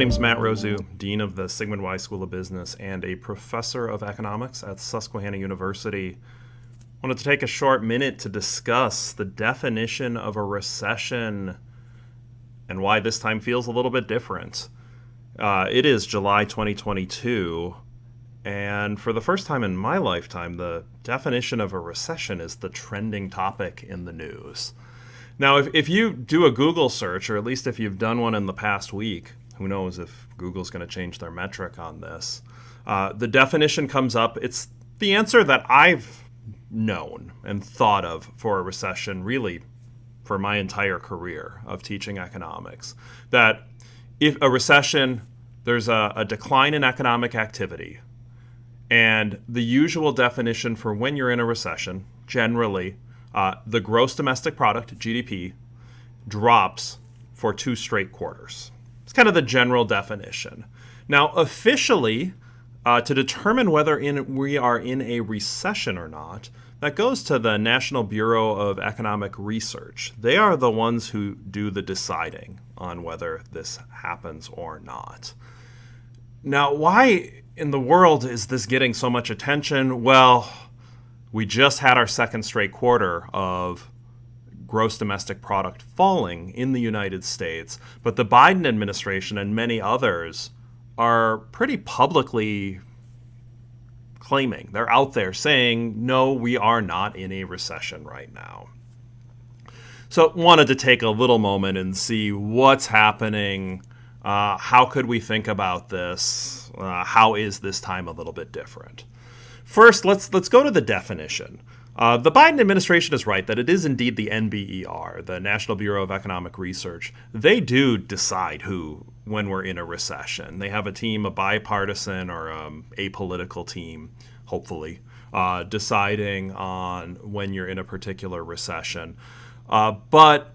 name's Matt Rosu, Dean of the Sigmund Wise School of Business and a professor of economics at Susquehanna University. I wanted to take a short minute to discuss the definition of a recession and why this time feels a little bit different. It is July 2022, and for the first time in my lifetime, the definition of a recession is the trending topic in the news. Now, if you do a Google search, or at least if you've done one in the past week, who knows if Google's going to change their metric on this, the definition comes up. It's the answer that I've known and thought of for a recession, really, for my entire career of teaching economics. That if a recession, there's a decline in economic activity. And the usual definition for when you're in a recession, generally, the gross domestic product, GDP, drops for 2 straight quarters. It's kind of the general definition. Now, officially, to determine whether we are in a recession or not, that goes to the National Bureau of Economic Research. They are the ones who do the deciding on whether this happens or not. Now, why in the world is this getting so much attention? Well, we just had our second straight quarter of gross domestic product falling in the United States, but the Biden administration and many others are pretty publicly claiming, they're out there saying, no, we are not in a recession right now. So wanted to take a little moment and see what's happening. How could we think about this? How is this time a little bit different? First, let's go to the definition. The Biden administration is right that it is indeed the NBER, the National Bureau of Economic Research. They do decide when we're in a recession. They have a team, a bipartisan or apolitical team, hopefully, deciding on when you're in a particular recession. But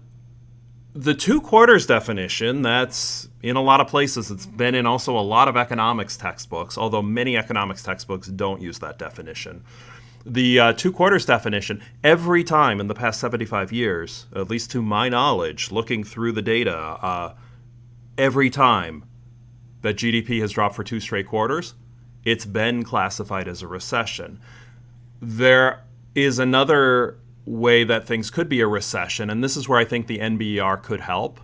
the Twoquarters definition, that's in a lot of places. It's been in also a lot of economics textbooks, although many economics textbooks don't use that definition. The Twoquarters definition, every time in the past 75 years, at least to my knowledge, looking through the data, every time that GDP has dropped for 2 straight quarters, it's been classified as a recession. There is another way that things could be a recession, and this is where I think the NBER could help.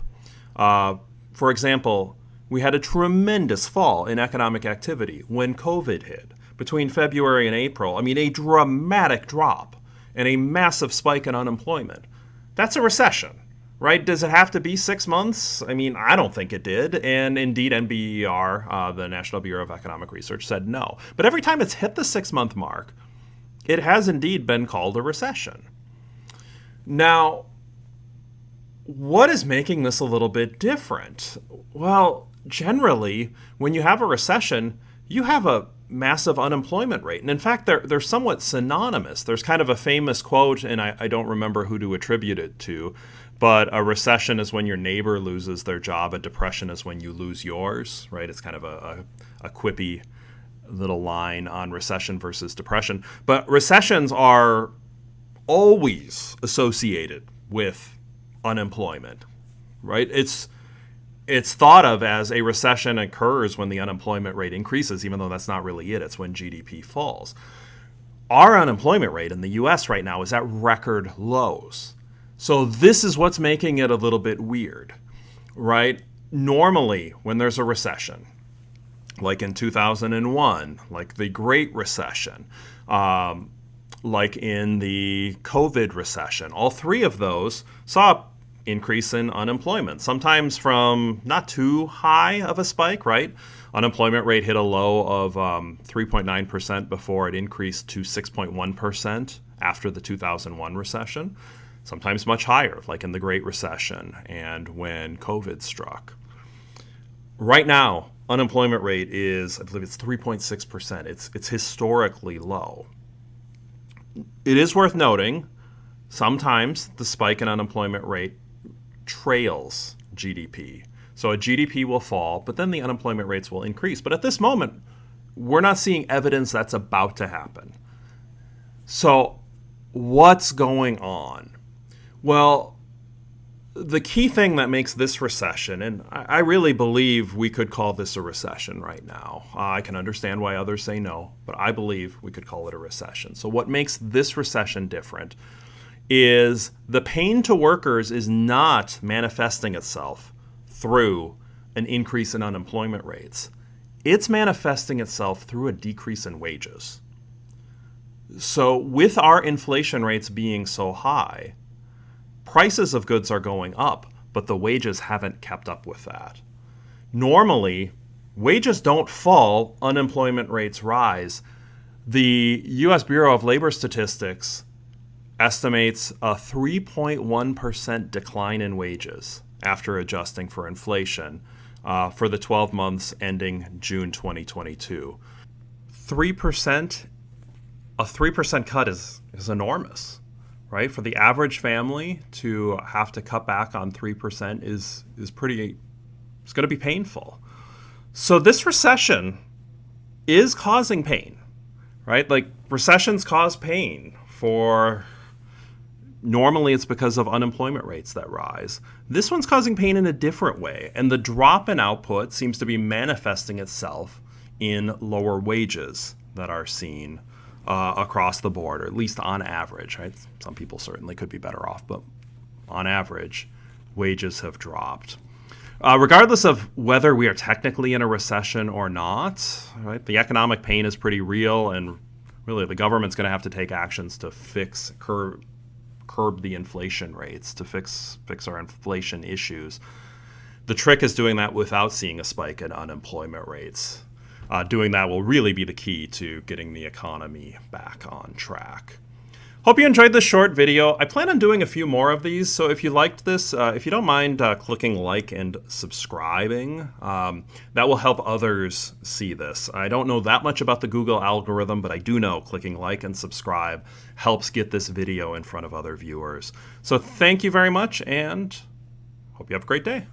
For example, we had a tremendous fall in economic activity when COVID hit. Between February and April, a dramatic drop and a massive spike in unemployment. That's a recession, right? Does it have to be 6 months? I don't think it did. And indeed, NBER, the National Bureau of Economic Research, said no. But every time it's hit the 6-month mark, it has indeed been called a recession. Now, what is making this a little bit different? Well, generally, when you have a recession, you have a massive unemployment rate. And in fact, they're somewhat synonymous. There's kind of a famous quote, and I don't remember who to attribute it to, but a recession is when your neighbor loses their job. A depression is when you lose yours, right? It's kind of a quippy little line on recession versus depression. But recessions are always associated with unemployment, right? It's thought of as a recession occurs when the unemployment rate increases, even though that's not really it. It's when GDP falls. Our unemployment rate in the U.S. right now is at record lows. So this is what's making it a little bit weird, right? Normally, when there's a recession, like in 2001, like the Great Recession, like in the COVID recession, all three of those saw increase in unemployment, sometimes from not too high of a spike, right? Unemployment rate hit a low of 3.9% before it increased to 6.1% after the 2001 recession, sometimes much higher, like in the Great Recession and when COVID struck. Right now, unemployment rate is, I believe it's 3.6%. It's historically low. It is worth noting, sometimes the spike in unemployment rate trails GDP. So a GDP will fall, but then the unemployment rates will increase. But at this moment, we're not seeing evidence that's about to happen. So what's going on? Well, The key thing that makes this recession, and I really believe we could call this a recession right now. I can understand why others say no, but I believe we could call it a recession. So what makes this recession different is the pain to workers is not manifesting itself through an increase in unemployment rates. It's manifesting itself through a decrease in wages. So with our inflation rates being so high, prices of goods are going up, but the wages haven't kept up with that. Normally, wages don't fall, unemployment rates rise. The U.S. Bureau of Labor Statistics estimates a 3.1% decline in wages after adjusting for inflation for the 12 months ending June 2022. 3%, a 3% cut is enormous, right? For the average family to have to cut back on 3% is pretty, it's going to be painful. So this recession is causing pain, right? Like recessions cause pain for, normally it's because of unemployment rates that rise. This one's causing pain in a different way, and the drop in output seems to be manifesting itself in lower wages that are seen across the board, or at least on average, right? Some people certainly could be better off, but on average, wages have dropped. Regardless of whether we are technically in a recession or not, right, the economic pain is pretty real, and really the government's going to have to take actions to curb the inflation rates, to fix our inflation issues. The trick is doing that without seeing a spike in unemployment rates. Doing that will really be the key to getting the economy back on track. Hope you enjoyed this short video. I plan on doing a few more of these, so if you liked this, if you don't mind clicking like and subscribing, that will help others see this. I don't know that much about the Google algorithm, but I do know clicking like and subscribe helps get this video in front of other viewers. So thank you very much, and hope you have a great day.